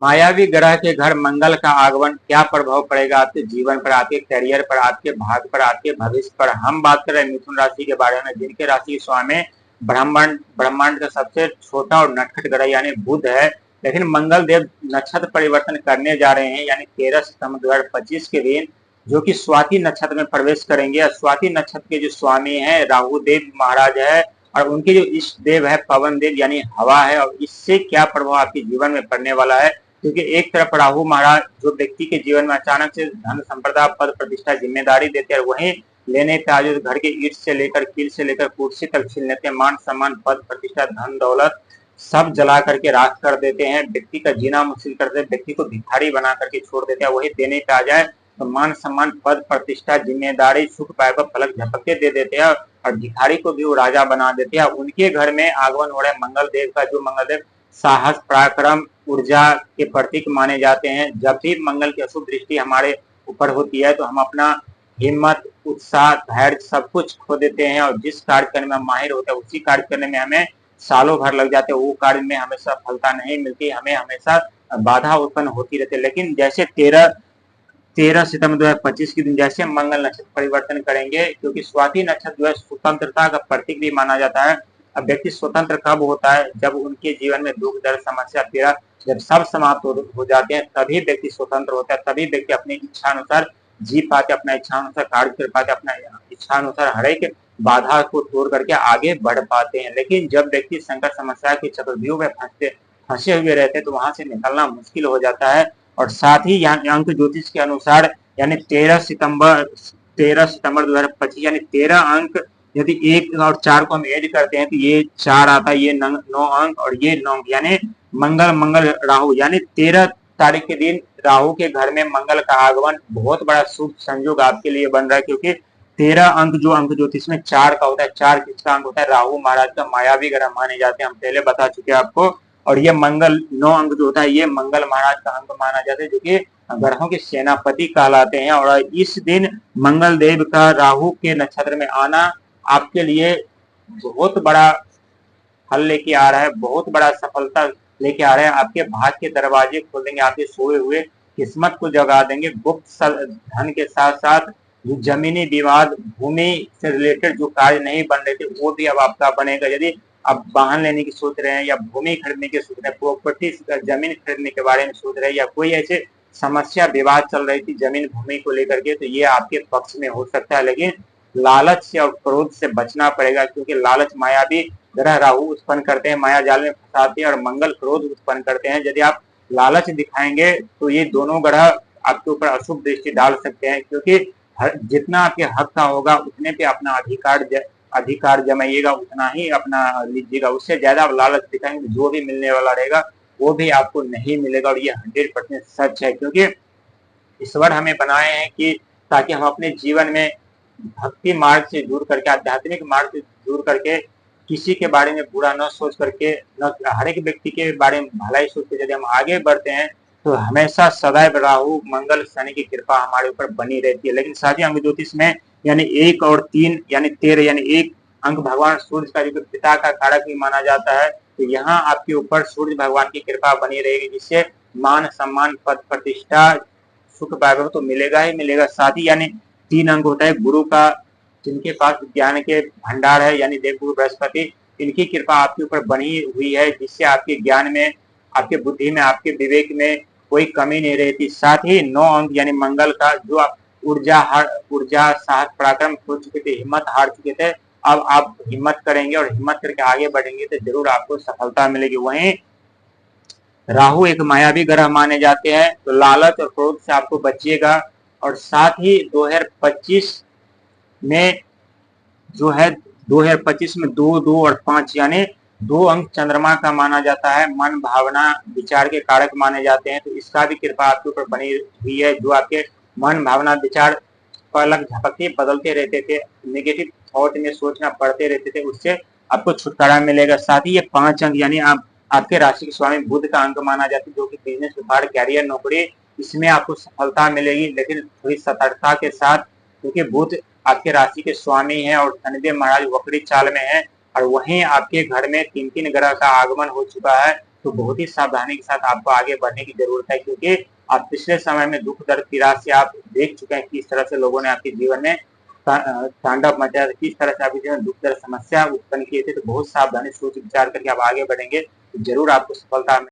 मायावी ग्रह के घर मंगल का आगमन क्या प्रभाव पड़ेगा आपके जीवन पर, आपके करियर पर, आपके भाग्य पर, आपके भविष्य पर। हम बात कर रहे हैं मिथुन राशि के बारे में, जिनके राशि स्वामी ब्रह्मांड ब्रह्मांड का सबसे छोटा और नटखट ग्रह यानी बुध है। लेकिन मंगल देव नक्षत्र परिवर्तन करने जा रहे हैं, यानी 13 सितंबर 2025 के दिन, जो कि स्वाति नक्षत्र में प्रवेश करेंगे। स्वाति नक्षत्र के जो स्वामी है राहु देव महाराज है, और उनके जो इष्ट देव है पवन देव यानी हवा है। और इससे क्या प्रभाव आपके जीवन में पड़ने वाला है, क्योंकि एक तरफ राहु महाराज जो व्यक्ति के जीवन में अचानक से धन संपदा पद प्रतिष्ठा जिम्मेदारी देते हैं, वहीं लेने पे आज घर के ईट से लेकर कील से लेकर कुर्सी तक छीन लेते हैं। मान सम्मान पद प्रतिष्ठा धन दौलत सब जला करके राख कर देते हैं, व्यक्ति का जीना मुश्किल कर देते हैं, व्यक्ति को भिखारी बना करके छोड़ देते हैं। वही देने पे आ जाए तो मान सम्मान पद प्रतिष्ठा जिम्मेदारी सुख पाए को पलक झपकते दे देते हैं, और भिखारी को भी वो राजा बना देते हैं। उनके घर में आगमन हो रहा है मंगल देव का, जो मंगल देव साहस पराक्रम ऊर्जा के प्रतीक माने जाते हैं। जब भी मंगल की अशुभ दृष्टि हमारे ऊपर होती है तो हम अपना हिम्मत उत्साह धैर्य सब कुछ खो देते हैं, और जिस कार्य करने में हम माहिर होते हैं उसी कार्य करने में हमें सालों भर लग जाते हैं। वो कार्य में हमेशा सफलता नहीं मिलती, हमें हमेशा बाधा उत्पन्न होती रहती है। लेकिन जैसे 13 सितंबर 2025 के दिन जैसे मंगल नक्षत्र परिवर्तन करेंगे, क्योंकि स्वाति नक्षत्र जो है स्वतंत्रता का प्रतीक भी माना जाता है। अब व्यक्ति स्वतंत्र कब होता है, जब उनके जीवन में दुख दर्द समस्या पीड़ा जब सब समाप्त हो जाते हैं, तभी व्यक्ति स्वतंत्र होता है। तभी व्यक्ति अपनी इच्छा अनुसार जी पाते, अपना इच्छा अनुसार कार्य कर पाते, अपना इच्छा अनुसार हर एक बाधा को तोड़ करके आगे बढ़ पाते हैं। लेकिन जब व्यक्ति संकट समस्या के चक्रव्यूह में फंसे हुए रहते हैं तो वहां से निकलना मुश्किल हो जाता है। और साथ ही यहाँ अंक ज्योतिष के अनुसार यानी 13 सितंबर 2025 यानी 13 अंक, यदि 1 और 4 को हम ऐड करते हैं तो ये 4 आता है, ये 9 अंक और ये 9 अंक, यानी मंगल मंगल राहु, यानी 13 तारीख के दिन राहु के घर में मंगल का आगमन बहुत बड़ा शुभ संयोग आपके लिए बन रहा है। क्योंकि 13 अंक जो अंक ज्योतिष में 4 का होता है, 4 किसका अंक होता है, राहु महाराज का मायावी ग्रह माने जाते हैं, हम पहले बता चुके हैं आपको। और ये मंगल 9 अंक जो होता है ये मंगल महाराज का अंक माना जाता है, जो कि ग्रहों के सेनापति कहलाते हैं। और इस दिन मंगल देव का राहु के नक्षत्र में आना आपके लिए बहुत बड़ा फल लेके आ रहा है, बहुत बड़ा सफलता लेके आ रहा है। आपके भाग्य के दरवाजे खोल देंगे, आपके सोए हुए किस्मत को जगा देंगे। गुप्त धन के साथ साथ जो जमीनी विवाद भूमि से रिलेटेड जो कार्य नहीं बन रहे थे वो भी अब आपका बनेगा। यदि आप वाहन लेने की सोच रहे हैं या भूमि खरीदने की सोच रहे हैं, प्रॉपर्टी जमीन खरीदने के बारे में सोच रहे हैं, या कोई ऐसे समस्या विवाद चल रही थी जमीन भूमि को लेकर के, तो ये आपके पक्ष में हो सकता है। लेकिन लालच से और क्रोध से बचना पड़ेगा, क्योंकि लालच मायावी ग्रह राहु उत्पन्न करते हैं, माया जाल में फंसाते हैं, और मंगल क्रोध उत्पन्न करते हैं। यदि आप लालच दिखाएंगे तो ये दोनों ग्रह आपके ऊपर अशुभ दृष्टि डाल सकते हैं। क्योंकि जितना आपके हक का होगा उतने पे अपना अधिकार जमाइएगा, उतना ही अपना लीजिएगा। उससे ज्यादा आप लालच दिखाएंगे जो भी मिलने वाला रहेगा वो भी आपको नहीं मिलेगा। और ये 100% सच है, क्योंकि ईश्वर हमें बनाए हैं कि ताकि हम अपने जीवन में भक्ति मार्ग से जुड़ करके आध्यात्मिक मार्ग से जुड़ करके किसी के बारे में बुरा न सोच करके, न हर एक व्यक्ति के बारे में भलाई सोच के यदि हम आगे बढ़ते हैं तो हमेशा सदैव राहु मंगल शनि की कृपा हमारे ऊपर बनी रहती है। लेकिन साथ ही अंक ज्योतिष में यानी 1 और 3 यानी 13 यानी 1 अंक भगवान सूर्य का जो पिता का कारक भी माना जाता है, तो यहाँ आपके ऊपर सूर्य भगवान की कृपा बनी रहेगी, जिससे मान सम्मान पद प्रतिष्ठा सुख वैभव तो मिलेगा ही मिलेगा। साथ ही यानी 3 अंक होता है गुरु का, जिनके पास ज्ञान के भंडार है, यानी देवगुरु बृहस्पति, इनकी कृपा आपके ऊपर बनी हुई है, जिससे आपके ज्ञान में आपके बुद्धि में आपके विवेक में कोई कमी नहीं रहती। साथ ही 9 अंक यानी मंगल का, जो आप ऊर्जा साहस पराक्रम खो चुके थे, हिम्मत हार चुके थे, अब आप हिम्मत करेंगे और हिम्मत करके आगे बढ़ेंगे तो जरूर आपको सफलता मिलेगी। वहीं राहु एक मायावी ग्रह माने जाते हैं, तो लालच और क्रोध से आपको बचिएगा। और साथ ही 2025 में जो है 2025 में 2, 2 और 5 यानी 2 अंक चंद्रमा का माना जाता है, मन भावना विचार के कारक माने जाते हैं, तो इसका भी कृपा आपके ऊपर बनी हुई है। जो आपके मन भावना विचार पलक झपकते बदलते रहते थे, नेगेटिव थॉट में सोचना पड़ते रहते थे, उससे आपको छुटकारा मिलेगा। साथ ही ये 5 अंक यानी आपके राशि के स्वामी बुध का अंक माना जाता है, जो कि बिजनेस व्यापार कैरियर नौकरी इसमें आपको सफलता मिलेगी, लेकिन थोड़ी सतर्कता के साथ, क्योंकि बुध आपके राशि के स्वामी हैं और शनिदेव महाराज वक्री चाल में है। और वहीं आपके घर में 3 ग्रह का आगमन हो चुका है, तो बहुत ही सावधानी के साथ आपको आगे बढ़ने की ज़रूरत है, क्योंकि आप पिछले समय में दुःख, दर्द, निराशा से आप देख चुके हैं किस तरह से लोगों ने आपके जीवन में तांडव मचाया, किस तरह से आपके जीवन में दुःख, दर्द, समस्या उत्पन्न किए थे। तो बहुत सावधानी, सोच विचार करके आप आगे बढ़ेंगे, तो ज़रूर आपको सफलता